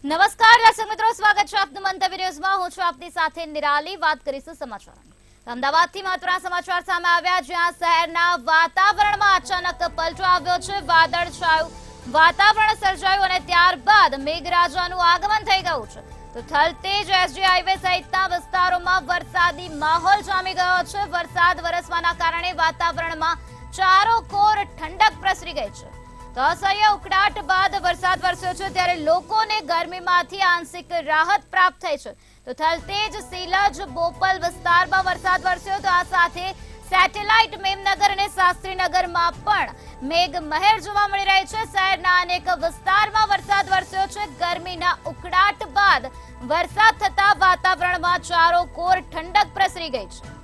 નમસ્કાર દર્શક મિત્રો, સ્વાગત છે આપનું મંતવ્ય ન્યૂઝમાં। હું છું આપની સાથે નિરાલી। વાત કરીશું સમાચારોની। અમદાવાદથી મહત્વના સમાચાર સામે આવ્યા, જ્યાં શહેરના વાતાવરણમાં અચાનક પલટો આવ્યો છે। વાદળછાયું વાતાવરણ સર્જાયું અને ત્યારબાદ મેઘરાજાનું આગમન થઈ ગયું છે। તો થલતેજ એસજી હાઈવે સહિતના વિસ્તારોમાં વરસાદી માહોલ જામી ગયો છે। વરસાદ વરસવાના કારણે વાતાવરણમાં ચારોકોર ઠંડક પ્રસરી ગઈ છે। તો અસહ્ય ઉકળાટ બાદ વરસાદ વરસ્યો છે, ત્યારે લોકોને ગરમીમાંથી આંશિક રાહત પ્રાપ્ત થઈ છે। તો થલતેજ, સિલજ, બોપલ વિસ્તારમાં વરસાદ વરસ્યો, તો આ સાથે સેટેલાઇટ, મેમનગર અને શાસ્ત્રીનગરમાં પણ મેઘમહેર જોવા મળી રહી છે। શહેરના અનેક વિસ્તારમાં વરસાદ વરસ્યો છે। ગરમીના ઉકળાટ બાદ વરસાદ થતા વાતાવરણમાં ચારોકોર ઠંડક પ્રસરી ગઈ છે।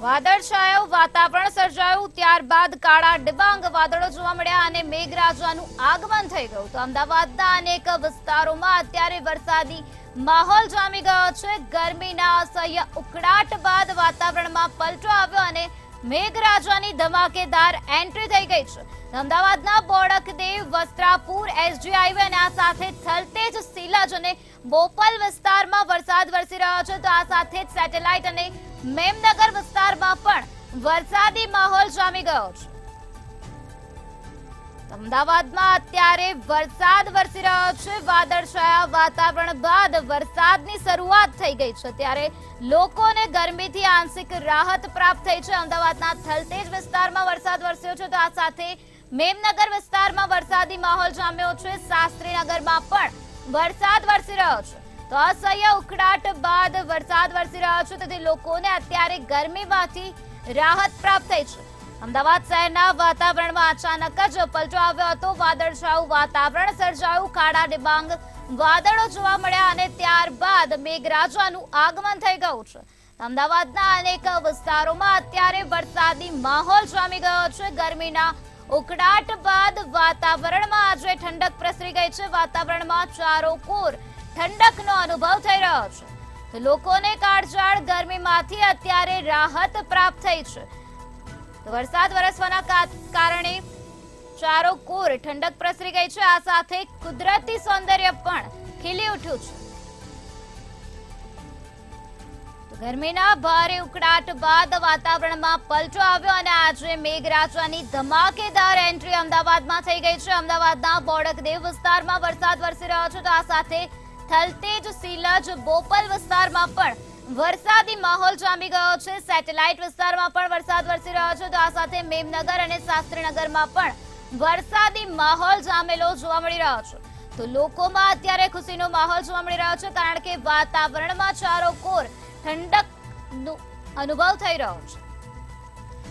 વાદળછાયું વાતાવરણ સર્જાયું, ત્યારબાદ કાળા ડિબાંગ વાદળો જોવા મળ્યા અને મેઘરાજાનું આગમન થઈ ગયું। તો અમદાવાદના અનેક વિસ્તારોમાં અત્યારે વરસાદી માહોલ જામી ગયો છે। ગરમીના અસહ્ય ઉકળાટ બાદ વાતાવરણમાં પલટો આવ્યો અને મેઘરાજાની ધમાકેદાર એન્ટ્રી થઈ ગઈ છે। અમદાવાદના બોડકદેવ, વસ્ત્રાપુર, એસજી હાઈવે અને આ સાથે થલતેજ, સિલજ અને બોપલ વિસ્તારમાં વરસાદ વરસી રહ્યો છે। તો આ સાથે જ સેટેલાઇટ અને મેમનગર વિસ્તારમાં પણ વરસાદી માહોલ જામી ગયો છે। અમદાવાદમાં અત્યારે વરસાદ વરસી રહ્યો છે। વાદળછાયા વાતાવરણ બાદ વરસાદની શરૂઆત થઈ ગઈ છે, ત્યારે લોકોને ગરમીથી આંશિક રાહત પ્રાપ્ત થઈ છે। અમદાવાદના થલતેજ વિસ્તારમાં વરસાદ વરસ્યો છે, તો આ સાથે મેમનગર વિસ્તારમાં વરસાદી માહોલ જામ્યો છે। શાસ્ત્રીનગરમાં પણ વરસાદ વરસી રહ્યો છે। તો અસહ્ય ઉકળાટ બાદ વરસાદ વરસી રહ્યો છે, તેથી લોકોને અત્યારે ગરમીમાંથી રાહત પ્રાપ્ત થઈ છે। અમદાવાદ શહેરના વાતાવરણમાં અચાનક જ પલટો આવ્યો હતો। વાદળછાયું વાતાવરણ સર્જાયું, કાળા ડિબાંગ વાદળો જોવા મળ્યા અને ત્યારબાદ મેઘરાજાનું આગમન થઈ ગયું છે। અમદાવાદના અનેક વિસ્તારોમાં અત્યારે વરસાદી માહોલ જામી ગયો છે। ગરમીના ઉકળાટ બાદ વાતાવરણમાં આજે ઠંડક પ્રસરી ગઈ છે। વાતાવરણમાં ચારોકોર ઠંડકનો અનુભવ થઈ રહ્યો છે, તો લોકોને કાળઝાળ ગરમીમાંથી અત્યારે રાહત પ્રાપ્ત થઈ છે। તો વરસાદ વરસવાના કારણે ચારોકોર ઠંડક પ્રસરી ગઈ છે। આ સાથે કુદરતી સૌંદર્ય પણ ખીલી ઉઠ્યું છે। ગરમીના ભારે ઉકળાટ બાદ વાતાવરણમાં પલટો આવ્યો અને આજે મેઘરાજાની ધમાકેદાર એન્ટ્રી અમદાવાદમાં થઈ ગઈ છે। અમદાવાદના બોડકદેવ વિસ્તારમાં વરસાદ વરસી રહ્યો છે, તો આ સાથે થલતેજ, સિલજ, બોપલ વિસ્તારમાં પણ વરસાદી માહોલ જામી ગયો છે। સેટેલાઇટ વિસ્તારમાં પણ વરસાદ વરસી રહ્યો છે, તો આ સાથે મેમનગર અને શાસ્ત્રીનગરમાં પણ વરસાદી માહોલ જામેલો જોવા મળી રહ્યો છે। તો લોકોમાં અત્યારે ખુશીનો માહોલ જોવા મળી રહ્યો છે, કારણ કે વાતાવરણમાં ચારોકોર ઠંડકનો અનુભવ થઈ રહ્યો છે।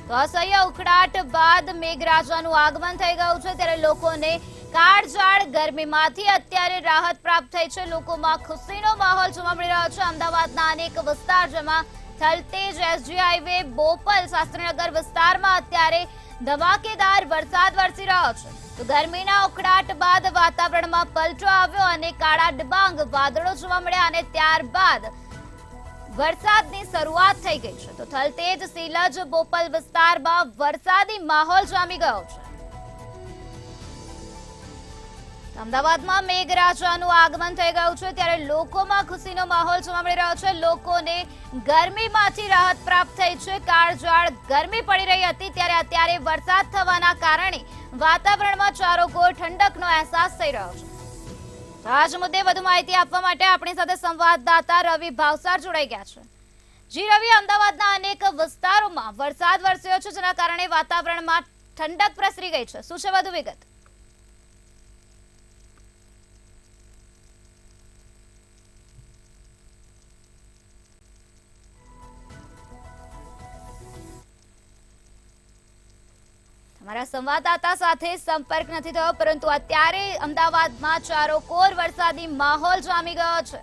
તો અસહ્ય ઉકળાટ બાદ મેઘરાજાનું આગમન થઈ ગયું છે, ત્યારે લોકોને કાળઝાળ ગરમીમાંથી અત્યારે રાહત પ્રાપ્ત થઈ છે। લોકોમાં ખુશીનો માહોલ જોવા મળી રહ્યો છે। અમદાવાદના અનેક વિસ્તાર, જેમાં થલતેજ, એસજી હાઈવે, બોપલ, શાસ્ત્રીનગર વિસ્તારમાં અત્યારે ધમાકેદાર વરસાદ વરસી રહ્યો છે। તો ગરમીના ઉકળાટ બાદ વાતાવરણમાં પલટો આવ્યો અને કાળા ડિબાંગ વાદળો જોવા મળ્યા અને ત્યારબાદ વરસાદની શરૂઆત થઈ ગઈ છે। તો થલતેજ, સિલજ, બોપલ વિસ્તારમાં વરસાદી માહોલ જામી ગયો છે। અમદાવાદમાં મેઘરાજાનું આગમન થઈ ગયું છે, ત્યારે લોકોમાં ખુશીનો માહોલ જોવા મળી રહ્યો છે। લોકોને ગરમીમાંથી રાહત પ્રાપ્ત થઈ છે। કાળઝાળ ગરમી પડી રહી હતી, ત્યારે અત્યારે વરસાદ થવાના કારણે વાતાવરણમાં ચારોકોર ઠંડકનો અહેસાસ થઈ રહ્યો છે। આજ મુદ્દે વધુ માહિતી આપવા માટે આપણી સાથે સંવાદદાતા રવિ ભાવસાર જોડાઈ ગયા છે। જી રવિ, અમદાવાદના અનેક વિસ્તારોમાં વરસાદ વરસ્યો છે, જેના કારણે વાતાવરણમાં ઠંડક પ્રસરી ગઈ છે, શું છે વધુ વિગત? અમારા સંવાદદાતા સાથે સંપર્ક નથી થયો, પરંતુ અત્યારે અમદાવાદમાં ચારોકોર વરસાદી માહોલ જામી ગયો છે।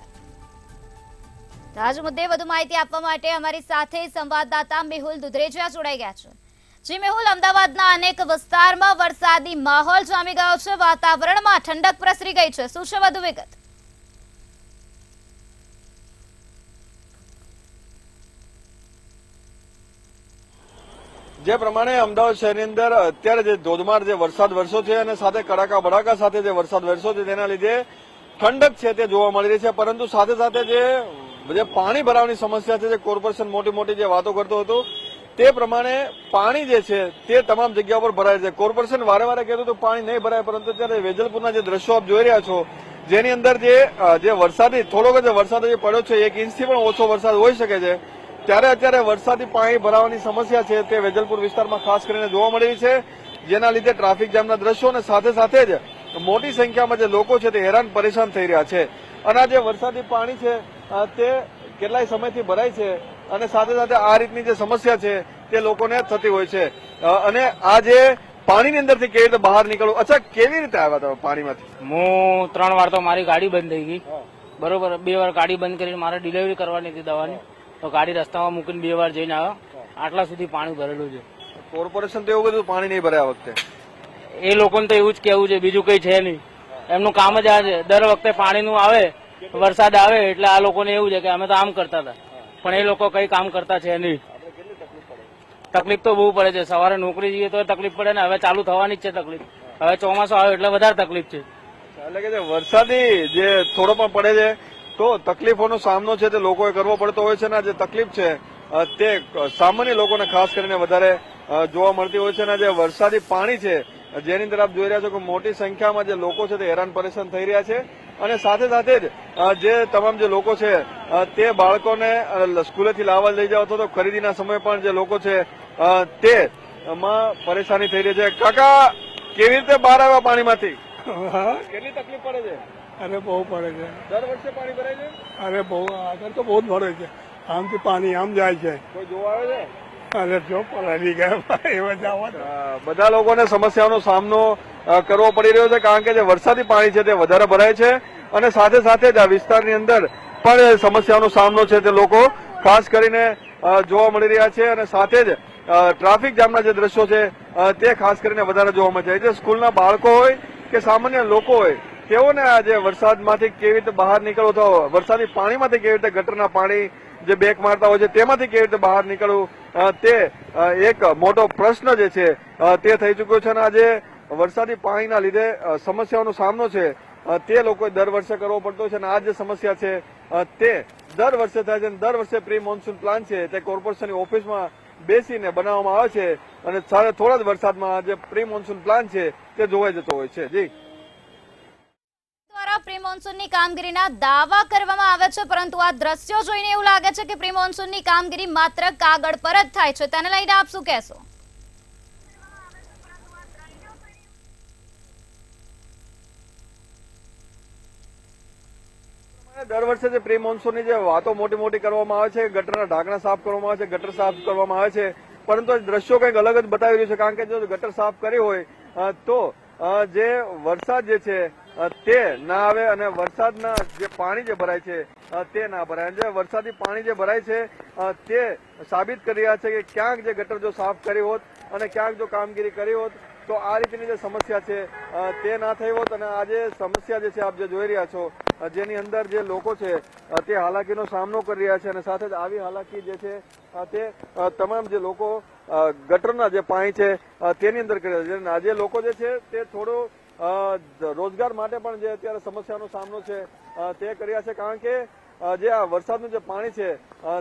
આજ મુદ્દે વધુ માહિતી આપવા માટે અમારી સાથે સંવાદદાતા મેહુલ દુધરેજા જોડાઈ ગયા છે। જી મેહુલ, અમદાવાદના અનેક વિસ્તારમાં વરસાદી માહોલ જામી ગયો છે, વાતાવરણમાં ઠંડક પ્રસરી ગઈ છે, શું છે વધુ વિગત? જે પ્રમાણે અમદાવાદ શહેરની અંદર અત્યારે જે ધોધમાર જે વરસાદ વરસ્યો છે અને સાથે કડાકા બડાકા સાથે જે વરસાદ વરસ્યો છે તેના લીધે ઠંડક છે તે જોવા મળી રહી છે, પરંતુ સાથે સાથે જે પાણી ભરાવાની સમસ્યા છે, જે કોર્પોરેશન મોટી મોટી જે વાતો કરતો હતો તે પ્રમાણે પાણી જે છે તે તમામ જગ્યા પર ભરાય છે. કોર્પોરેશન વારે વારે કહેતું હતું પાણી નહીં ભરાય, પરંતુ અત્યારે વેજલપુરના જે દ્રશ્યો આપ જોઈ રહ્યા છો જેની અંદર જે વરસાદી થોડોક જ વરસાદ જે પડ્યો છે, 1 ઇંચથી પણ ઓછો વરસાદ હોઈ શકે છે, ત્યારે અત્યારે વરસાદી પાણી ભરાવાની સમસ્યા છે તે વેજલપુર વિસ્તારમાં ખાસ કરીને જોવા મળી રહી છે, જેના લીધે ટ્રાફિક જામના દ્રશ્યો અને સાથે સાથે જ મોટી સંખ્યામાં જે લોકો છે તે હેરાન પરેશાન થઈ રહ્યા છે. અને આ જે વરસાદી પાણી છે તે કેટલાય સમયથી ભરાય છે અને સાથે સાથે આ રીતની જે સમસ્યા છે તે લોકોને થતી હોય છે. અને આ જે પાણીની અંદરથી કેવી રીતે બહાર નીકળવું, અચ્છા કેવી રીતે આવ્યા હતા પાણીમાંથી? હું 3 વાર તો મારી ગાડી બંધ થઈ ગઈ, બરોબર. 2 વાર ગાડી બંધ કરીને મારે ડિલિવરી કરવાની હતી દવાની, તો ગાડી રસ્તામાં મૂકીને 2 વાર જઈને આવ્યો. આટલા સુધી પાણી ભરેલું છે. કોર્પોરેશન તો એવું કીધું પાણી નહીં ભરાય આ વખતે. એ લોકોને તો એવું જ કેવું છે, બીજું કઈ છે નહીં. એમનું કામ જ આ છે, દર વખતે પાણીનું આવે, વરસાદ આવે એટલે આ લોકોને એવું છે કે અમે તો આમ કરતા હતા, પણ એ લોકો કઈ કામ કરતા છે નહીં. તકલીફ તો બહુ પડે છે. સવારે નોકરી જઈએ તો તકલીફ પડે ને, હવે ચાલુ થવાની જ છે તકલીફ. હવે ચોમાસું આવે એટલે વધારે તકલીફ છે. એટલે કે જે વરસાદી જે થોડો પણ પડે છે તો તકલીફોનો સામનો છે તે લોકોએ કરવો પડતો હોય છે, અને જે તકલીફ છે તે સામાન્ય લોકોને ખાસ કરીને વધારે જોવા મળતી હોય છે. અને જે વરસાદી પાણી છે જેની અંદર આપ જોઈ રહ્યા છો કે મોટી સંખ્યામાં જે લોકો છે તે હેરાન પરેશાન થઈ રહ્યા છે, અને સાથે સાથે જ જે તમામ જે લોકો છે તે બાળકોને સ્કૂલેથી લાવવા લઈ જાવ તો ખરીદીના સમયે પણ જે લોકો છે તેમાં પરેશાની થઈ રહી છે. કાકા કેવી રીતે બહાર આવ્યા પાણીમાંથી? કેટલી તકલીફ પડે છે? અરે બહુ પડે છે. દર વર્ષે પાણી ભરાય છે? અરે બહુ, આગળ તો બહુ જ ભરે છે. આમથી પાણી આમ જાય છે. કોઈ જોવા આવે છે? અરે જો પલાળી ગયા એવા જવા. બધા લોકોને સમસ્યાનો સામનો કરવો પડી રહ્યો છે, કારણ કે જે વરસાદી પાણી છે તે વધારે ભરાય છે, અને સાથે સાથે જ આ વિસ્તારની અંદર પણ સમસ્યાનો સામનો છે તે લોકો ખાસ કરીને જોવા મળી રહ્યા છે. અને સાથે જ ટ્રાફિક જામના જે દ્રશ્યો છે તે ખાસ કરીને વધારે જોવા મળે છે. જે સ્કૂલના બાળકો હોય કે સામાન્ય લોકો હોય તેઓને આજે વરસાદમાંથી કેવી રીતે બહાર નીકળવું, તો વરસાદી પાણીમાંથી કેવી રીતે ગટરના પાણી જે બેક મારતા હોય છે તેમાંથી કેવી રીતે બહાર નીકળવું, તે એક મોટો પ્રશ્ન જે છે તે થઈ ચુક્યો છે. અને આજે વરસાદી પાણીના લીધે સમસ્યાઓનો સામનો છે તે લોકોએ દર વર્ષે કરવો પડતો છે, અને આ જે સમસ્યા છે તે દર વર્ષે થાય છે. દર વર્ષે પ્રી મોન્સૂન પ્લાન છે તે કોર્પોરેશનની ઓફિસમાં બેસીને બનાવવામાં આવે છે, અને થોડા જ વરસાદમાં જે પ્રી મોન્સૂન પ્લાન છે તે જોવાઈ જતો હોય છે. જી, દ્વારા પ્રી મોન્સૂનની કામગીરીના દાવા કરવામાં આવે છે, પરંતુ આ દ્રશ્યો જોઈને એવું લાગે છે કે પ્રી મોન્સૂનની કામગીરી માત્ર કાગળ પર જ થાય છે. તેને લઈને આપ શું કહેશો? દર વર્ષે જે પ્રી મોન્સૂનની જે વાતો મોટી મોટી કરવામાં આવે છે, ગટરના ઢાંકણા સાફ કરવામાં આવે છે, ગટર સાફ કરવામાં આવે છે, પરંતુ દ્રશ્યો કંઈક અલગ જ બતાવી રહ્યું છે. કારણ કે જો ગટર સાફ કરી હોય તો જે વરસાદ જે છે તે ના આવે, અને વરસાદના જે પાણી જે ભરાય છે તે ના ભરાય. જે વરસાદી પાણી જે ભરાય છે તે સાબિત કરી રહ્યા છે કે ક્યાંક જે ગટર જો સાફ કરી હોત અને ક્યાંક જો કામગીરી કરી હોત તો આ રીતની જે સમસ્યા છે તે ના થઈ હોત. અને આ જે સમસ્યા જે છે આપ જે જોઈ રહ્યા છો જેની અંદર જે લોકો છે તે હાલાકીનો સામનો કરી રહ્યા છે, અને સાથે જ આવી હાલાકી જે છે તે તમામ જે લોકો ગટરના જે પાણી છે તેની અંદર કરી રહ્યા છે. આજે લોકો જે છે તે થોડો રોજગાર માટે પણ જે અત્યારે સમસ્યાનો સામનો છે તે કર્યા છે, કારણ કે જે આ વરસાદનું જે પાણી છે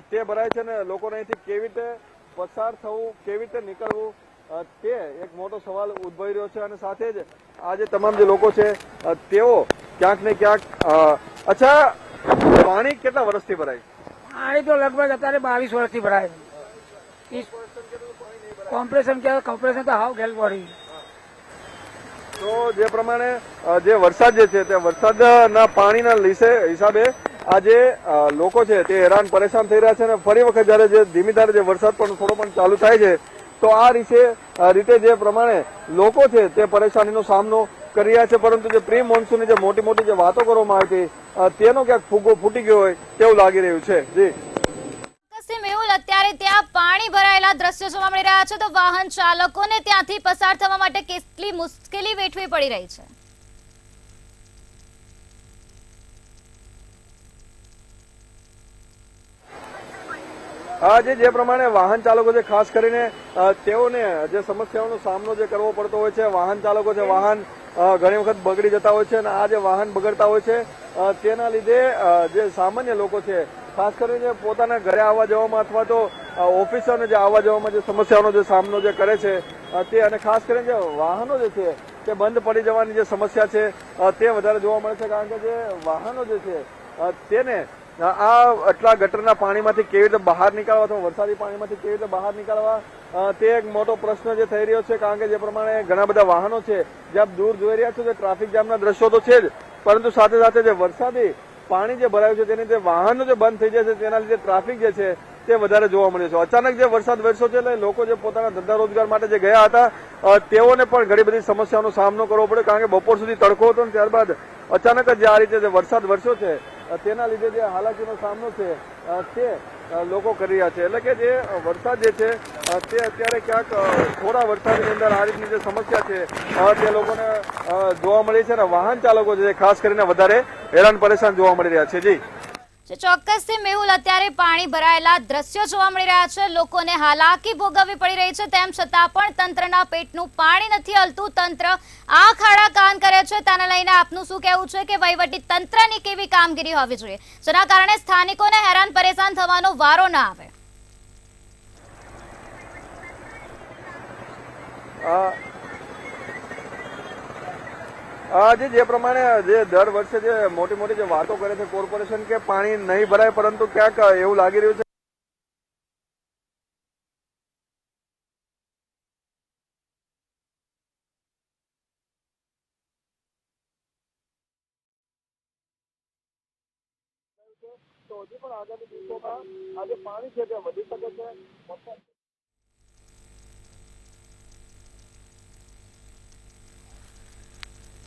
તે ભરાય છે, ને લોકોને અહીંથી કેવી રીતે પસાર થવું, કેવી રીતે નીકળવું તે એક મોટો સવાલ ઉદ્ભવી રહ્યો છે. અને સાથે જ આ જે તમામ જે લોકો છે તેઓ ક્યાંક ને ક્યાંક અચ્છા પાણી કેટલા વર્ષથી ભરાય? પાણી તો લગભગ અત્યારે 22 વર્ષથી ભરાય. કોમ્પ્રેશન તો હાવ ગેલ પડી. તો જે પ્રમાણે જે વરસાદ જે છે તે વરસાદના પાણીના હિસાબે આ જે લોકો છે તે હેરાન પરેશાન થઈ રહ્યા છે, અને ફરી વખત જયારે જે ધીમી ધારે જે વરસાદ પણ થોડો પણ ચાલુ થાય છે તો આ રીતે જે પ્રમાણે લોકો છે તે પરેશાનીનો સામનો કરી રહ્યા છે. પરંતુ જે પ્રી મોન્સૂનની જે મોટી મોટી જે વાતો કરવામાં આવી હતી તેનો ક્યાંક ફુગ્ગો ફૂટી ગયો હોય તેવું લાગી રહ્યું છે. જી, મેહુલ, અત્યારે ત્યાં પાણી ભરાયેલા દ્રશ્યો જોવા મળી રહ્યા છે, તો વાહન ચાલકોને ત્યાંથી પસાર થવા માટે કેટલી મુશ્કેલી વેઠવી પડી રહી છે? આજે જે પ્રમાણે વાહન ચાલકો છે ખાસ કરીને તેઓને જે સમસ્યાઓનો સામનો જે કરવો પડતો હોય છે, વાહન ચાલકો છે વાહન ઘણી વખત બગડી જતા હોય છે અને આ જે વાહન બગડતા હોય છે તેના લીધે જે સામાન્ય લોકો છે ખાસ કરીને પોતાના ઘરે આવવા જવામાં અથવા તો ઓફિસોને જે આવવા જવામાં જે સમસ્યાઓનો જે સામનો જે કરે છે તે, અને ખાસ કરીને જે વાહનો જે છે તે બંધ પડી જવાની જે સમસ્યા છે તે વધારે જોવા મળે છે, કારણ કે જે વાહનો જે છે તેને આ આટલા ગટરના પાણીમાંથી કેવી રીતે બહાર નીકળવા અથવા વરસાદી પાણીમાંથી કેવી રીતે બહાર નીકળવા તે એક મોટો પ્રશ્ન જે થઈ રહ્યો છે, કારણ કે જે પ્રમાણે ઘણા બધા વાહનો છે જે આપ દૂર જોઈ રહ્યા છો તે ટ્રાફિક જામના દ્રશ્યો તો છે જ, પરંતુ સાથે સાથે જે વરસાદી પાણી જે ભરાયું છે તેની જે વાહનો જે બંધ થઈ જાય છે તેના લીધે ટ્રાફિક જે છે તે વધારે જોવા મળ્યો છે. અચાનક જે વરસાદ વરસ્યો છે એટલે લોકો જે પોતાના ધંધા રોજગાર માટે જે ગયા હતા તેઓને પણ ઘણી બધી સમસ્યાનો સામનો કરવો પડ્યો, કારણ કે બપોર સુધી તડકો હતો અને ત્યારબાદ અચાનક જ જે આ રીતે જે વરસાદ વરસ્યો છે તેના લીધે જે હાલાકીનો સામનો છે તે લોકો કરી રહ્યા છે. એટલે કે જે વરસાદ જે છે તે અત્યારે ક્યાંક થોડા વરસાદની અંદર આ રીતની જે સમસ્યા છે તે લોકોને જોવા મળી છે અને વાહન ચાલકો છે ખાસ કરીને વધારે હેરાન પરેશાન જોવા મળી રહ્યા છે. જી ચોક્કસથી મેહુલ, અત્યારે પાણી ભરાયેલા દ્રશ્યો જોવા મળી રહ્યા છે, લોકોને હાલાકી ભોગવવી પડી રહી છે, તેમ છતાં પણ તંત્રના પેટનું પાણી નથી હલતું, તંત્ર આ ખાડા કાન કરે છે. તેને લઈને આપનું શું કહેવું છે કે વહીવટી તંત્રની કેવી કામગીરી હોવી જોઈએ જેના કારણે સ્થાનિકોને હેરાન પરેશાન થવાનો વારો ના આવે? આજે જે પ્રમાણે જે દર વર્ષે જે મોટી મોટી જે વાતો કરે છે કોર્પોરેશન કે પાણી નહીં ભરાય, પરંતુ ક્યાંક એવું લાગી રહ્યું છે તો હજી પણ આગામી દિવસોમાં આ જે પાણી છે તે વધી શકે છે.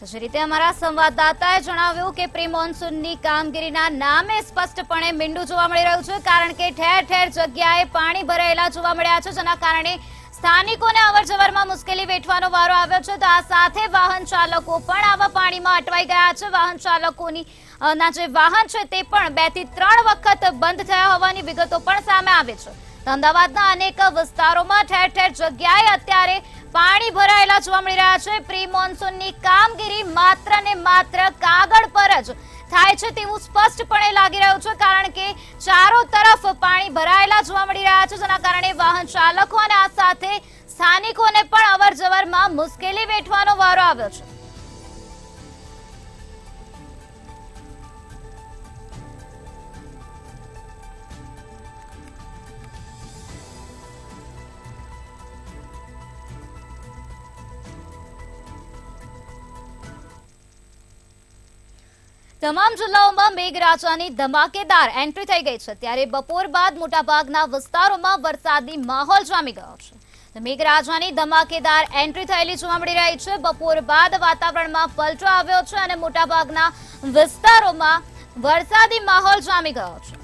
તો જે રીતે અમારા સંવાદદાતાએ જણાવ્યું કે પ્રી મોન્સૂનની કામગીરીના નામે સ્પષ્ટપણે મીંડું જોવા મળી રહ્યું છે, કારણ કે ઠેર ઠેર જગ્યાએ પાણી ભરાયેલા જોવા મળ્યા છે, જેના કારણે સ્થાનિકોને અવરજવરમાં મુશ્કેલી વેઠવાનો વારો આવ્યો છે. તો આ સાથે વાહન ચાલકો પણ આવા પાણીમાં અટવાઈ ગયા છે. વાહન ચાલકોની ના જે વાહન છે તે પણ 2 થી 3 વખત બંધ થયા હોવાની વિગતો પણ સામે આવે છે. અમદાવાદના અનેક વિસ્તારોમાં ઠેર ઠેર જગ્યાએ અત્યારે પાણી ભરાયેલા જોવા મળી રહ્યા છે. પ્રી મોન્સૂનની કામગીરી માત્ર ને માત્ર કાગળ પર જ થાય છે તેવું સ્પષ્ટપણે લાગી રહ્યું છે, કારણ કે ચારો તરફ પાણી ભરાયેલા જોવા મળી રહ્યા છે, જેના કારણે વાહન ચાલકો અને આ સાથે સ્થાનિકોને પણ અવરજવરમાં મુશ્કેલી વેઠવાનો વારો આવ્યો છે. તમામ જિલ્લાઓમાં મેઘરાજાની ધમાકેદાર એન્ટ્રી થઈ ગઈ છે, ત્યારે બપોર બાદ મોટાભાગના વિસ્તારોમાં વરસાદી માહોલ જામી ગયો છે. મેઘરાજાની ધમાકેદાર એન્ટ્રી થયેલી જોવા મળી રહી છે. બપોર બાદ વાતાવરણમાં પલટો આવ્યો છે અને મોટાભાગના વિસ્તારોમાં વરસાદી માહોલ જામી ગયો છે.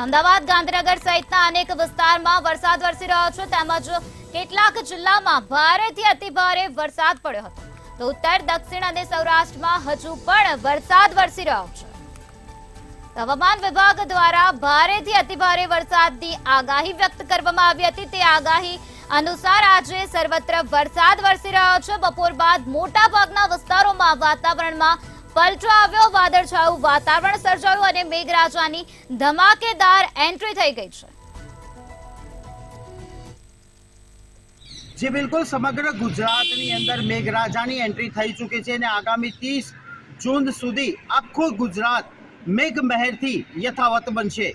અમદાવાદ, ગાંધીનગર સહિતના અનેક વિસ્તારમાં વરસાદ વરસી રહ્યો છે, તેમજ કેટલાક જિલ્લામાં ભારેથી અતિભારે વરસાદ પડ્યો હતો. તો ઉત્તર, દક્ષિણ અને સૌરાષ્ટ્રમાં હજુ પણ વરસાદ વરસી રહ્યો છે. હવામાન વિભાગ દ્વારા ભારેથી અતિભારે વરસાદની આગાહી વ્યક્ત કરવામાં આવી હતી. તે આગાહી અનુસાર આજે સર્વત્ર વરસાદ વરસી રહ્યો છે. બપોર બાદ મોટાભાગના વિસ્તારોમાં વાતાવરણમાં પલટો આવ્યો, વાદળછાયું વાતાવરણ સર્જાયું અને મેઘરાજાની ધમાકેદાર એન્ટ્રી થઈ ગઈ છે. જે બિલકુલ સમગ્ર ગુજરાતની અંદર મેઘરાજાની એન્ટ્રી થઈ ચૂકી છે અને આગામી 30 જૂન સુધી આખું ગુજરાત મેઘમહેરથી યથાવત બનશે.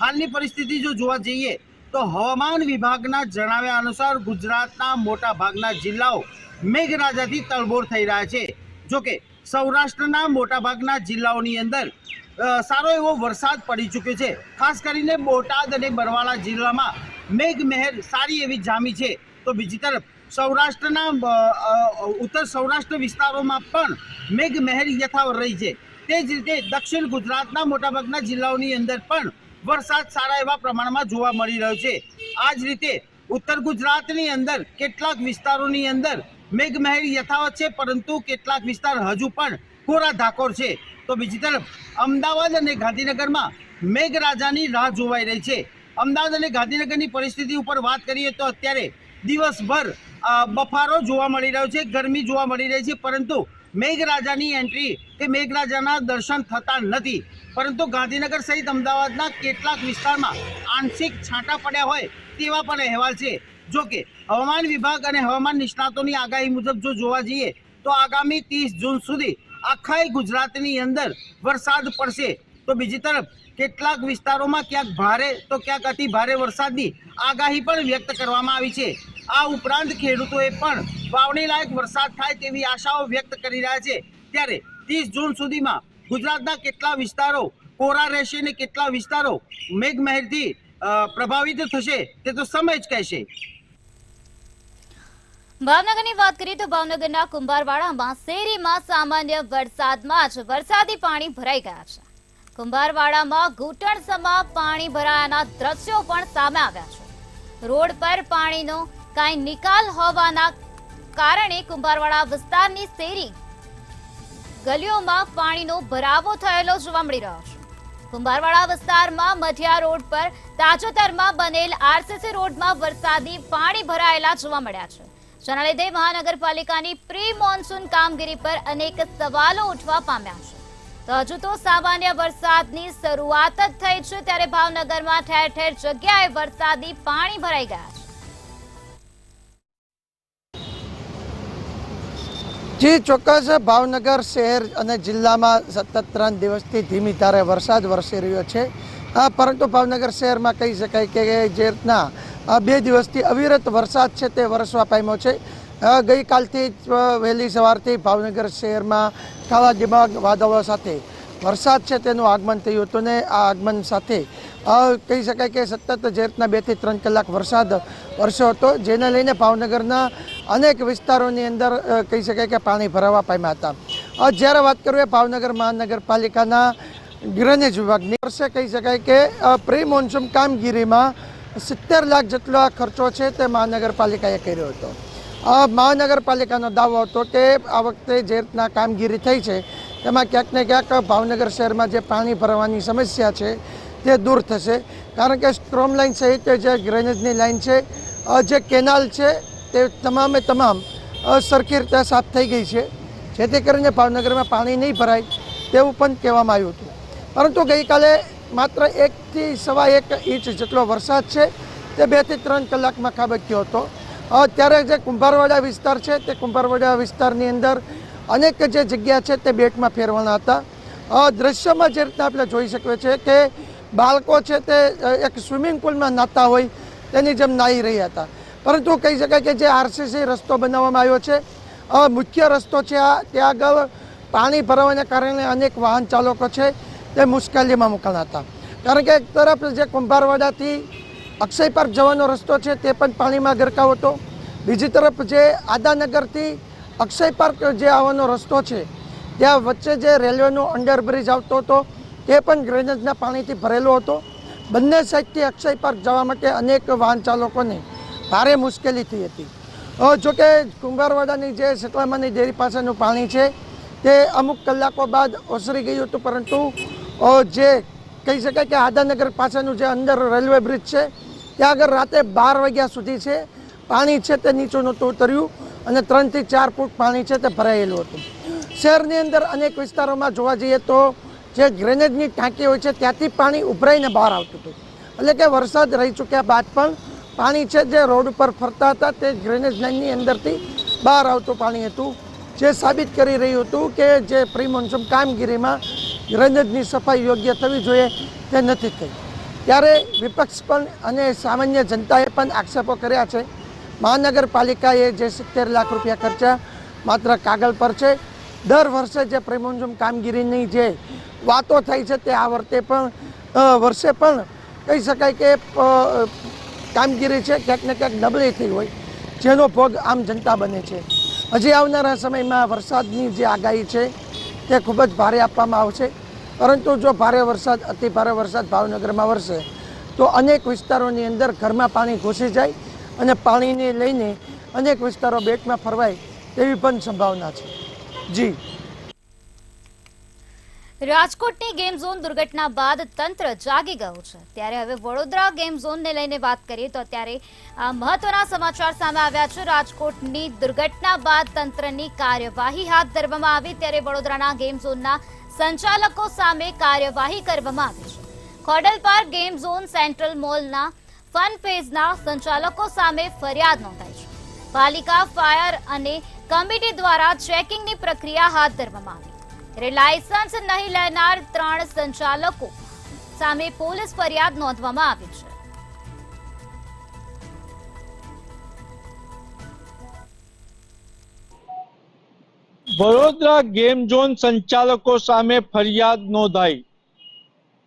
હાલની પરિસ્થિતિ જો જોવા જઈએ તો હવામાન વિભાગના જણાવ્યા અનુસાર ગુજરાતના મોટા ભાગના જિલ્લાઓ મેઘરાજાથી તળબોળ થઈ રહ્યા છે. જોકે સૌરાષ્ટ્રના મોટાભાગના જિલ્લાઓની અંદર સારો એવો વરસાદ પડી ચૂક્યો છે. ખાસ કરીને બોટાદ અને બરવાળા જિલ્લામાં મેઘમહેર સારી એવી જામી છે. તો બીજી તરફ સૌરાષ્ટ્રના ઉત્તર સૌરાષ્ટ્ર વિસ્તારોમાં પણ મેઘમહેર યથાવત રહી છે. તે જ રીતે દક્ષિણ ગુજરાતના મોટાભાગના જિલ્લાઓની અંદર પણ વરસાદ સારા એવા પ્રમાણમાં જોવા મળી રહ્યો છે. આ જ રીતે ઉત્તર ગુજરાતની અંદર કેટલાક વિસ્તારોની અંદર મેઘમહેર યથાવત છે, પરંતુ કેટલાક વિસ્તાર હજુ પણ કોરા ધાકોર છે. તો બીજી તરફ અમદાવાદ અને ગાંધીનગરમાં મેઘરાજાની રાહ જોવાઈ રહી છે. અમદાવાદ અને ગાંધીનગરની પરિસ્થિતિ ઉપર વાત કરીએ તો અત્યારે દિવસભર બફારો જોવા મળી રહ્યો છે, ગરમી જોવા મળી રહી છે, પરંતુ મેઘરાજાની એન્ટ્રી કે મેઘરાજાના દર્શન થતા નથી. પરંતુ ગાંધીનગર સહિત અમદાવાદના કેટલાક વિસ્તારમાં આંશિક છાંટા પડ્યા હોય તેવા પણ અહેવાલ છે. જો કે હવામાન વિભાગ અને હવામાન નિષ્ણાતોની આગાહી મુજબ જો જોવા જઈએ તો આગામી 30 જૂન સુધી આખા ગુજરાતની અંદર વરસાદ પડશે. તો બીજી તરફ કેટલાક વિસ્તારોમાં ક્યાંક ભારે તો ક્યાંક અતિ ભારે વરસાદની આગાહી પણ વ્યક્ત કરવામાં આવી છે. આ ઉપરાંત ખેડૂતોએ પણ વાવણી લાયક વરસાદ થાય તેવી આશાઓ વ્યક્ત કરી રહ્યા છે. ત્યારે 30 જૂન સુધીમાં ગુજરાતના કેટલા વિસ્તારો કોરા રહેશે અને કેટલા વિસ્તારો મેઘમહેરથી પ્રભાવિત થશે તે તો સમય જ કહેશે. ભાવનગરની વાત કરીએ તો ભાવનગરના કુંભારવાડામાં શેરીમાં સામાન્ય વરસાદમાં જ વરસાદી પાણી ભરાઈ ગયા છે. કુંભારવાડામાં ઘૂંટણસમા પાણી ભરાયાના દ્રશ્યો પણ સામે આવ્યા છે. રોડ પર પાણીનો કાંઈ નિકાલ હોવાના કારણે કુંભારવાડા વિસ્તારની શેરી ગલીઓમાં પાણીનો ભરાવો થયેલો જોવા મળી રહ્યો છે. કુંભારવાડા વિસ્તારમાં મઢિયા રોડ પર તાજેતરમાં બનેલ આરસીસી રોડમાં વરસાદી પાણી ભરાયેલા જોવા મળ્યા છે. જેના લીધે મહાનગરપાલિકાની પ્રી મોન્સૂન કામગીરી પર અનેક સવાલો ઉઠવા પામ્યા છે. તો હજુ તો સામાન્ય વરસાદની શરૂઆત જ થઈ છે, ત્યારે ભાવનગરમાં ઠેર ઠેર જગ્યાએ વરસાદી પાણી ભરાઈ ગયા છે. જી ચોક્કસ, ભાવનગર શહેર અને જિલ્લામાં સતત 3 દિવસથી ધીમી ધારે વરસાદ વરસી રહ્યો છે. પરંતુ ભાવનગર શહેરમાં કહી શકાય કે જે રીતના 2 દિવસથી અવિરત વરસાદ છે તે વરસવા પામ્યો છે. ગઈકાલથી વહેલી સવારથી ભાવનગર શહેરમાં કાળા ડિબાંગ વાદળો સાથે વરસાદ છે તેનું આગમન થયું હતું ને આ આગમન સાથે કહી શકાય કે સતત જે રીતના 2 થી 3 કલાક વરસાદ વરસ્યો હતો, જેને લઈને ભાવનગરના અનેક વિસ્તારોની અંદર કહી શકાય કે પાણી ભરાવા પામ્યા હતા. જ્યારે વાત કરીએ ભાવનગર મહાનગરપાલિકાના ડ્રેનેજ વિભાગની, વર્ષે કહી શકાય કે પ્રી મોન્સૂન કામગીરીમાં 70 લાખ જેટલો ખર્ચો છે તે મહાનગરપાલિકાએ કર્યો હતો. મહાનગરપાલિકાનો દાવો હતો કે આ વખતે જે રીતના કામગીરી થઈ છે તેમાં ક્યાંક ને ક્યાંક ભાવનગર શહેરમાં જે પાણી ભરવાની સમસ્યા છે તે દૂર થશે. કારણ કે સ્ટ્રોમ લાઇન સહિત જે ડ્રેનેજની લાઇન છે, જે કેનાલ છે તે તમામે તમામ સરખી રીતે સાફ થઈ ગઈ છે, જેથી કરીને ભાવનગરમાં પાણી નહીં ભરાય તેવું પણ કહેવામાં આવ્યું હતું. પરંતુ ગઈકાલે માત્ર 1 થી 1.25 ઇંચ જેટલો વરસાદ છે તે 2 થી 3 કલાકમાં ખાબક્યો હતો. ત્યારે જે કુંભારવાડા વિસ્તાર છે તે કુંભારવાડા વિસ્તારની અંદર અનેક જે જગ્યા છે તે બેટમાં ફેરવાના હતા. દ્રશ્યમાં જે રીતના આપણે જોઈ શકીએ છીએ કે બાળકો છે તે એક સ્વિમિંગ પુલમાં નાહતા હોય તેની જેમ નાહી રહ્યા હતા. પરંતુ કહી શકાય કે જે આરસીસી રસ્તો બનાવવામાં આવ્યો છે, મુખ્ય રસ્તો છે ત્યાં આગળ પાણી ભરાવાને કારણે અનેક વાહન ચાલકો છે તે મુશ્કેલીમાં મુકાણા હતા. કારણ કે એક તરફ જે કુંભારવાડાથી અક્ષય પાર્ક જવાનો રસ્તો છે તે પણ પાણીમાં ગરકાવ હતો, બીજી તરફ જે આદાનગરથી અક્ષય પાર્ક જે આવવાનો રસ્તો છે ત્યાં વચ્ચે જે રેલવેનો અંડરબ્રિજ આવતો હતો તે પણ ડ્રેનેજના પાણીથી ભરેલો હતો. બંને સાઈડથી અક્ષય પાર્ક જવા માટે અનેક વાહન ચાલકોને ભારે મુશ્કેલી થઈ હતી. જોકે કુંભારવાડાની જે સતલામાની ડેરી પાસેનું પાણી છે તે અમુક કલાકો બાદ ઓસરી ગયું હતું, પરંતુ જે કહી શકાય કે આદાનગર પાસેનું જે અંદર રેલવે બ્રિજ છે ત્યાં આગળ રાતે 12 વાગ્યા સુધી છે પાણી છે તે નીચું નહોતું ઉતર્યું અને 3 થી 4 ફૂટ પાણી છે તે ભરાયેલું હતું. શહેરની અંદર અનેક વિસ્તારોમાં જોવા જઈએ તો જે ડ્રેનેજની ટાંકી હોય છે ત્યાંથી પાણી ઉભરાઈને બહાર આવતું હતું. એટલે કે વરસાદ રહી ચૂક્યા બાદ પણ પાણી છે જે રોડ ઉપર ફરતા હતા તે ડ્રેનેજ લાઇનની અંદરથી બહાર આવતું પાણી હતું, જે સાબિત કરી રહ્યું હતું કે જે પ્રી મોન્સૂન કામગીરીમાં ડ્રેનેજની સફાઈ યોગ્ય થવી જોઈએ તે નથી થઈ. ત્યારે વિપક્ષ પણ અને સામાન્ય જનતાએ પણ આક્ષેપો કર્યા છે. મહાનગરપાલિકાએ જે 70 લાખ રૂપિયા ખર્ચા માત્ર કાગળ પર છે. દર વર્ષે જે પ્રી મોન્સૂન કામગીરીની જે વાતો થઈ છે તે આ વર્ષે પણ કહી શકાય કે કામગીરી છે ક્યાંક ને ક્યાંક નબળી થઈ હોય, જેનો ભોગ આમ જનતા બને છે. હજી આવનારા સમયમાં વરસાદની જે આગાહી છે તે ખૂબ જ ભારે આપવામાં આવશે. પરંતુ જો ભારે વરસાદ, અતિ ભારે વરસાદ ભાવનગરમાં વરસે તો અનેક વિસ્તારોની અંદર ઘરમાં પાણી ઘૂસી જાય અને પાણીને લઈને અનેક વિસ્તારો બેટમાં ફરવાય તેવી પણ સંભાવના છે. જી રાજકોટની ગેમ ઝોન દુર્ઘટના બાદ તંત્ર જાગી ગયું છે, ત્યારે હવે વડોદરા ગેમ ઝોનને લઈને વાત કરીએ તો અત્યારે આ મહત્વના સમાચાર સામે આવ્યા છે। રાજકોટની દુર્ઘટના બાદ તંત્રની કાર્યવાહી હાથ ધરવામાં આવી, ત્યારે વડોદરાના ગેમ ઝોનના સંચાલકો સામે કાર્યવાહી કરવામાં આવી છે। Khodal park game zone central મોલના ફન ફેઝના સંચાલકો સામે ફરિયાદ નોંધાઈ છે। પાલિકા, ફાયર અને કમિટી દ્વારા ચેકિંગની પ્રક્રિયા હાથ ધરવામાં આવી, ત્યારે લાયસન્સ નહીં લેનાર 3 સંચાલકો સામે પોલીસ ફરિયાદ નોંધવામાં આવી છે। વડોદરા ગેમ ઝોન સંચાલકો સામે ફરિયાદ નોંધાઈ।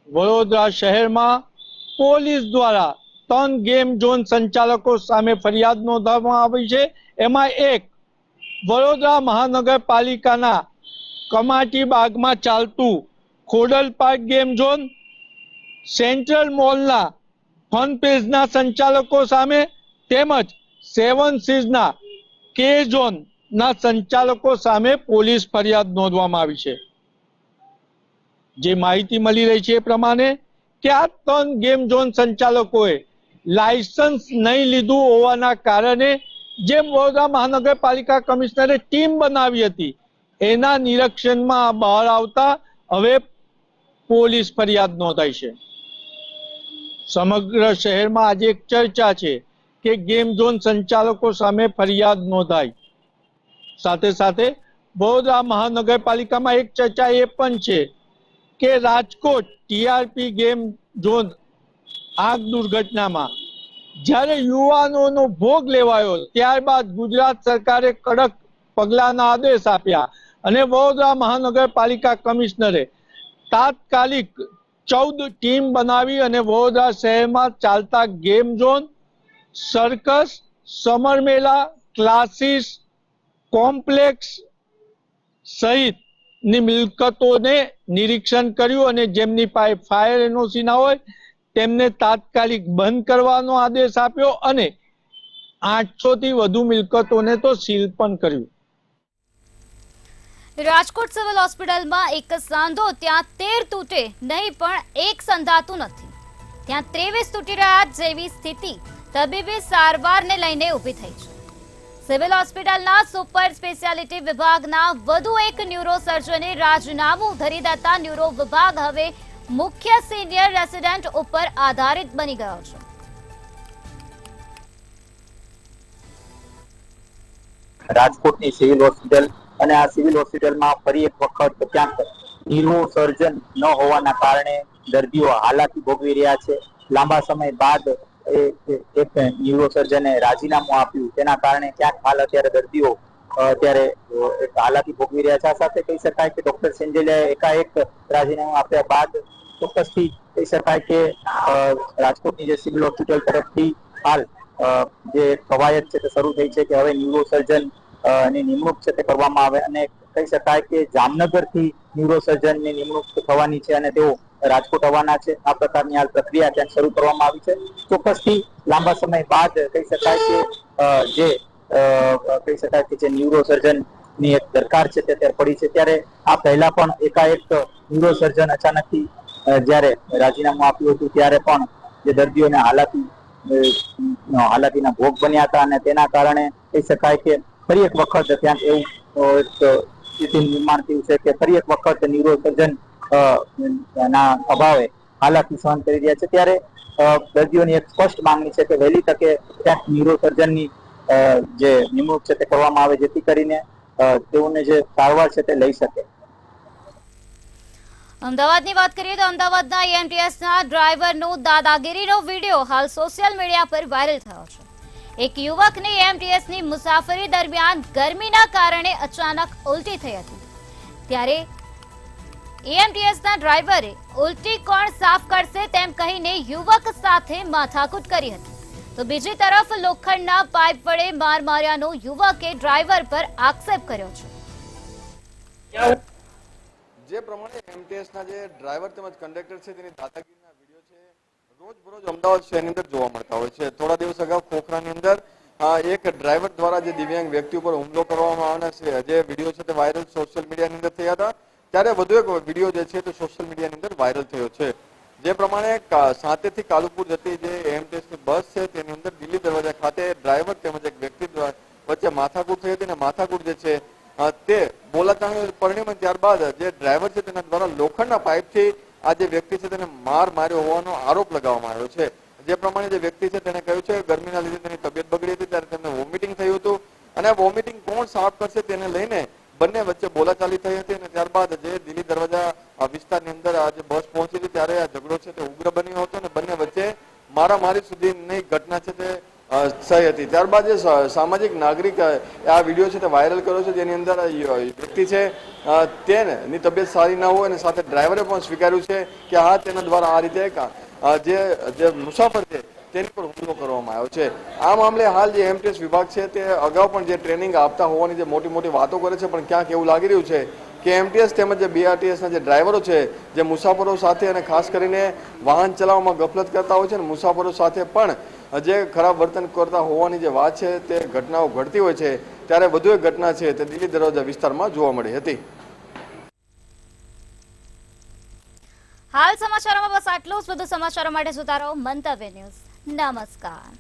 વડોદરા શહેરમાં પોલીસ દ્વારા 3 ગેમ ઝોન સંચાલકો સામે ફરિયાદ નોંધવામાં આવી છે। એમાં એક વડોદરા મહાનગરપાલિકાના કમાટી બાગમાં ચાલતું Khodal park game zone, central મોલના ફન પેજના સંચાલકો સામે તેમજ 7 સીઝના કે ઝોન ના સંચાલકો સામે પોલીસ ફરિયાદ નોંધવામાં આવી છે। જે માહિતી મળી રહી છે એ પ્રમાણે કે આ 3 ગેમ ઝોન સંચાલકોએ લાયસન્સ નહીં લીધું હોવાના કારણે જે વડોદરા મહાનગરપાલિકા કમિશનરે ટીમ બનાવી હતી એના નિરીક્ષણમાં બહાર આવતા હવે પોલીસ ફરિયાદ નોંધાઈ છે। સમગ્ર શહેરમાં આજે એક ચર્ચા છે કે ગેમ ઝોન સંચાલકો સામે ફરિયાદ નોંધાઈ। સાથે સાથે વડોદરા મહાનગરપાલિકામાં એક ચર્ચા એ પણ છે કે રાજકોટ ટીઆરપી ગેમ ઝોન આગ દુર્ઘટનામાં જ્યારે યુવાનોનો ભોગ લેવાયો, ત્યારબાદ ગુજરાત સરકારે કડક પગલાંના આદેશ આપ્યા અને વડોદરા મહાનગરપાલિકા કમિશનરે તાત્કાલિક 14 ટીમ બનાવી અને વડોદરા શહેરમાં ચાલતા ગેમ ઝોન, સર્કસ, સમર મેળા, ક્લાસીસ, કોમ્પ્લેક્સ સહિતની મિલકતોને નિરીક્ષણ કર્યું અને જેમની પાસે ફાયર એનઓસી ના હોય તેમને તાત્કાલિક બંધ કરવાનો આદેશ આપ્યો અને 800 થી વધુ મિલકતોને તો સીલ પણ કર્યું। રાજકોટ સિવિલ હોસ્પિટલમાં એક સાંધો ત્યાં 13 તૂટે નહીં પણ એક સંધાતું નથી, ત્યાં 23 તૂટી રહ્યા જેવી સ્થિતિ તબીબી સારવારને લઈને ઊભી થઈ છે। સિવિલ હોસ્પિટલના સુપર સ્પેશિયાલિટી વિભાગના વધુ એક ન્યુરો સર્જને રાજીનામું ધરી દેતા ન્યુરો વિભાગ હવે મુખ્ય સિનિયર રેસિડેન્ટ ઉપર આધારિત બની ગયો છે। રાજકોટની સિવિલ હોસ્પિટલ અને આ સિવિલ હોસ્પિટલમાં ફરી એક વખત ક્યાંક ન્યુરો સર્જન ન હોવાના કારણે દર્દીઓ હાલાકી ભોગવી રહ્યા છે। લાંબા સમય બાદ એક ન્યુરો સર્જને રાજીનામું આપ્યું, તેના કારણે ક્યાંક હાલ અત્યારે દર્દીઓ અત્યારે એક હાલાકી ભોગવી રહ્યા છે। આ સાથે કહી શકાય કે ડોક્ટર સેન્જલિયાએ એકાએક રાજીનામું આપ્યા બાદ ચોક્કસથી કહી શકાય કે રાજકોટની જે સિવિલ હોસ્પિટલ તરફથી હાલ જે કવાયત છે તે શરૂ થઈ છે કે હવે ન્યુરો સર્જન ની નિમણૂક છે તે કરવામાં આવે અને કહી શકાય કે જામનગરથી ન્યુરો સર્જનની નિમણૂક થવાની છે અને તેઓ રાજકોટ આવવાના છે। આ પ્રકારની હાલ પ્રક્રિયા ત્યાં શરૂ કરવામાં આવી છે। ચોક્કસથી લાંબા સમય બાદ કહી શકાય કે જે ન્યુરો સર્જન ની એક દરકાર છે તે અત્યારે પડી છે, ત્યારે આ પહેલા પણ એકાએક ન્યુરો સર્જન અચાનકથી જ્યારે રાજીનામું આપ્યું હતું ત્યારે પણ જે દર્દીઓને હાલાકીના ભોગ બન્યા હતા અને તેના કારણે કહી શકાય કે ફરી એક વખત ત્યાં એવું સ્થિતિ નિર્માણ થયું છે કે ફરી એક વખત ન્યુરો સર્જન ના અભાવે હાલાકી સહન કરી રહ્યા છે। ત્યારે દર્દીઓની એક સ્પષ્ટ માંગણી છે કે વહેલી તકે ક્યાંક ન્યુરો સર્જનની જે નિમણૂક છે તે કરવામાં આવે જેથી કરીને તેઓને જે સારવાર છે તે લઈ શકે। અમદાવાદની વાત કરીએ તો અમદાવાદના એએમટીએસના ડ્રાઈવરનો દાદાગીરીનો વિડીયો હાલ સોશિયલ મીડિયા પર વાયરલ થયો છે। એક યુવકની એએમટીએસની મુસાફરી દરમિયાન ગરમીના કારણે અચાનક ઉલટી થઈ હતી, ત્યારે એએમટીએસના ડ્રાઈવરે ઉલટી કોણ સાફ કરશે તેમ કહીને યુવક સાથે માથાકૂટ કરી હતી, તો બીજી તરફ લોખંડના પાઇપ વડે માર માર્યાનો યુવકે ડ્રાઈવર પર આક્ષેપ કર્યો છે। જે પ્રમાણે એમટીએસના જે ડ્રાઈવર તેમજ કંડક્ટર છે તેની દાદાગીરીના વિડીયો છે રોજબરોજ અમદાવાદ શહેરની અંદર જોવા મળતા હોય છે। થોડા દિવસ અગાઉ ખોખરાની અંદર એક ડ્રાઈવર દ્વારા જે દિવ્યાંગ વ્યક્તિ ઉપર હુમલો કરવામાં આવવાના છે જે વિડીયો છે તે વાયરલ સોશિયલ મીડિયાની અંદર થયા હતા ત્યારે વધુ એક વિડીયો જે છે તે સોશિયલ મીડિયાની અંદર વાયરલ થયો છે, જે પ્રમાણે સાંતેથી કાલુપુર જતી જે એએમટીએસ ની બસ છે તેની અંદર દિલ્હી દરવાજા ખાતે ડ્રાઈવર તેમજ એક વ્યક્તિ વચ્ચે માથાકૂટ થઈ હતી અને માથાકૂટ જે છે તે બોલાચાલી પરિણમી ત્યારબાદ જે ડ્રાઈવર છે તેના દ્વારા લોખંડના પાઇપથી આ જે વ્યક્તિ છે તેને માર માર્યો હોવાનો આરોપ લગાવવામાં આવ્યો છે. જે પ્રમાણે જે વ્યક્તિ છે તેને કહ્યું છે ગરમીના લીધે તેની તબિયત બગડી હતી, ત્યારે તેમને વોમિટિંગ થયું હતું અને વોમિટિંગ કોણ સાફ કરશે તેને લઈને બંને વચ્ચે બોલાચાલી થઈ હતી અને ત્યારબાદ જે દિલ્હી દરવાજા વિસ્તારની અંદર આ જે બસ પહોંચી હતી ત્યારે આ ઝઘડો છે તે ઉગ્ર બન્યો હતો અને બંને વચ્ચે મારામારી સુધીની ઘટના છે તે થઈ હતી. ત્યારબાદ જે સામાજિક નાગરિક આ વિડીયો છે તે વાયરલ કર્યો છે, જેની અંદર વ્યક્તિ છે તેની તબિયત સારી ના હોય અને સાથે ડ્રાઈવરે પણ સ્વીકાર્યું છે કે હા તેના દ્વારા આ રીતે જે મુસાફર છે તેની પર હુમલો કરવામાં આવ્યો છે. આ મામલે હાલ જે એમટીએસ વિભાગ છે તે અગાઉ પણ જે ટ્રેનિંગ આપતા હોવાની જે મોટી મોટી વાતો કરે છે, પણ ક્યાંક એવું લાગી રહ્યું છે કે એમટીએસ તેમજ જે બીઆરટીએસના જે ડ્રાઈવરો છે જે મુસાફરો સાથે અને ખાસ કરીને વાહન ચલાવવામાં ગફલત કરતા હોય છે અને મુસાફરો સાથે પણ જે ખરાબ વર્તન કરતા હોવાની જે વાત છે તે ઘટનાઓ ઘટતી હોય છે, ત્યારે વધુ એક ઘટના છે તે દિલ્હી દરવાજા વિસ્તારમાં જોવા મળી હતી. હાલ સમાચારોમાં બસ આટલું જ. વધુ સમાચારો માટે જોતા રહો મંતવ્ય ન્યૂઝ. નમસ્કાર.